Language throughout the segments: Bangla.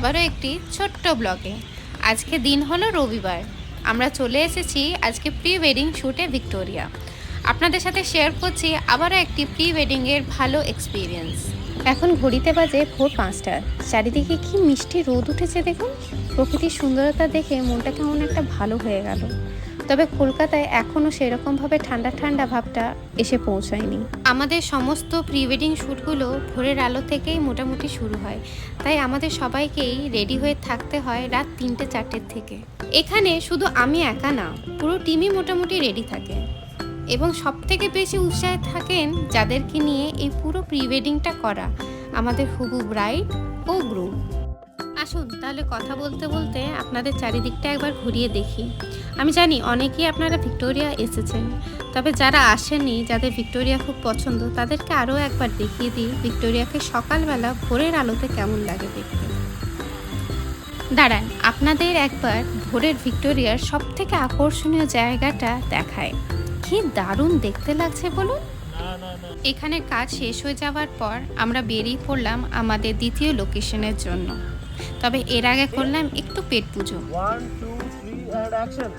আবারও একটি ছোট্ট ব্লগে। আজকে দিন হলো রবিবার, আমরা চলে এসেছি আজকে প্রি ওয়েডিং শ্যুটে ভিক্টোরিয়া। আপনাদের সাথে শেয়ার করছি আবারও একটি প্রি ওয়েডিংয়ের ভালো এক্সপিরিয়েন্স। এখন ঘড়িতে বাজে ভোর 5টা। চারিদিকে কি মিষ্টি রোদ উঠেছে দেখুন। প্রকৃতির সুন্দরতা দেখে মনটা কেমন একটা ভালো হয়ে গেল। তবে কলকাতায় এখনও সেরকমভাবে ঠান্ডা ঠান্ডা ভাবটা এসে পৌঁছায়নি। আমাদের সমস্ত প্রি ওয়েডিং শ্যুটগুলো ভোরের আলো থেকেই মোটামুটি শুরু হয়, তাই আমাদের সবাইকেই রেডি হয়ে থাকতে হয় রাত 3টে-4টের থেকে। এখানে শুধু আমি একা না, পুরো টিমই মোটামুটি রেডি থাকে এবং সবথেকে বেশি উৎসাহে থাকেন যাদেরকে নিয়ে এই পুরো প্রি ওয়েডিংটা করা, আমাদের হবু ব্রাইড ও গ্রুম। আসুন তাহলে কথা বলতে বলতে আপনাদের চারিদিকটা একবার ঘুরিয়ে দেখি। আমি জানি অনেকেই আপনারা ভিক্টোরিয়া এসেছেন, তবে যারা আসেননি, যাদের ভিক্টোরিয়া খুব পছন্দ, তাদেরকে আরও একবার দেখিয়ে দিই ভিক্টোরিয়াকে সকালবেলা ভোরের আলোতে কেমন লাগে দেখতে। দাঁড়ান আপনাদের একবার ভোরের ভিক্টোরিয়ার সবথেকে আকর্ষণীয় জায়গাটা দেখায়। কি দারুণ দেখতে লাগছে বলুন। এখানে কাজ শেষ হয়ে যাওয়ার পর আমরা বেরিয়ে পড়লাম আমাদের দ্বিতীয় লোকেশনের জন্য। তবে এর আগে করলাম একটু পেট পুজো। 1 2 3 and action।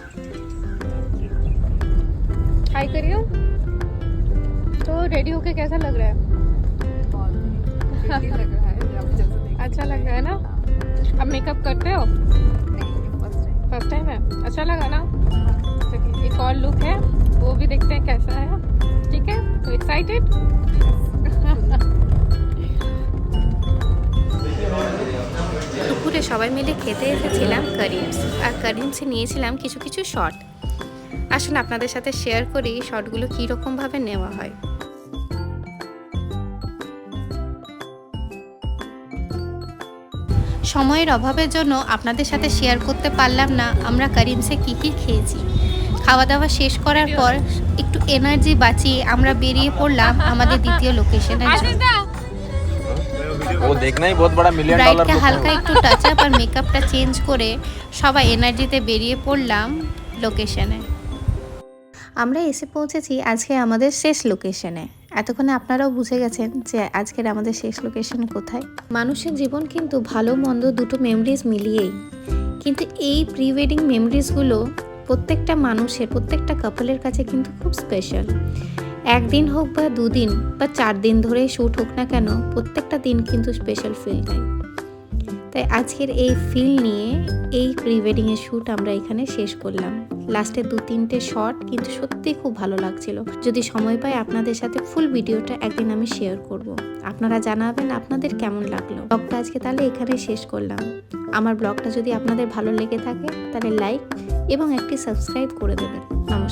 हाय करियो। तो रेडी होके कैसा लग रहा है? लग रहा है अच्छा लग रहा है ना? अब मेकअप करते हो? फर्स्ट टाइम है। अच्छा लगा ना? चलिए एक और लुक है, वो भी देखते हैं कैसा है। ठीक है, तो एक्साइटेड? দুপুরে সবাই মিলে খেতে এসেছিলাম করিমস, আর করিমসে নিয়েছিলাম কিছু কিছু শট। আসলে আপনাদের সাথে শেয়ার করি শটগুলো কীরকমভাবে নেওয়া হয়। সময়ের অভাবের জন্য আপনাদের সাথে শেয়ার করতে পারলাম না আমরা করিমসে কী কী খেয়েছি। খাওয়া দাওয়া শেষ করার পর একটু এনার্জি বাঁচিয়ে আমরা বেরিয়ে পড়লাম আমাদের দ্বিতীয় লোকেশনের জন্য। वो देखना ही बहुत बड़ा $1 मिलियन ব্রাইডকে হালকা একটু টাচ আপ আর মেকআপটা চেঞ্জ করে সবাই এনার্জিতে বেরিয়ে পড়লাম লোকেশনে। আমরা এসে পৌঁছেছি আজকে আমাদের শেষ লোকেশনে। এতক্ষণে আপনারাও বুঝে গেছেন যে আজকের আমাদের শেষ লোকেশন কোথায়। মানুষের জীবন কিন্তু ভালো মন্দ দুটো মেমোরিজ মিলিয়েই, কিন্তু এই প্রি ওয়েডিং মেমোরিজগুলো প্রত্যেকটা মানুষের, প্রত্যেকটা কাপলের কাছে কিন্তু খুব স্পেশাল। একদিন হোক বা 2 দিন বা 4 দিন ধরে শ্যুট হোক না কেন, প্রত্যেকটা দিন কিন্তু স্পেশাল ফিল দেয়। তাই আজকের এই ফিল নিয়ে এই প্রি ওয়েডিংয়ের শ্যুট আমরা এখানে শেষ করলাম। লাস্টে 2-3টে শট কিন্তু সত্যিই খুব ভালো লাগছিল। যদি সময় পাই আপনাদের সাথে ফুল ভিডিওটা একদিন আমি শেয়ার করব। আপনারা জানাবেন আপনাদের কেমন লাগলো। ব্লগটা আজকে তাহলে এখানে শেষ করলাম। আমার ব্লগটা যদি আপনাদের ভালো লেগে থাকে তাহলে লাইক এবং একটি সাবস্ক্রাইব করে দেবেন। নমস্কার।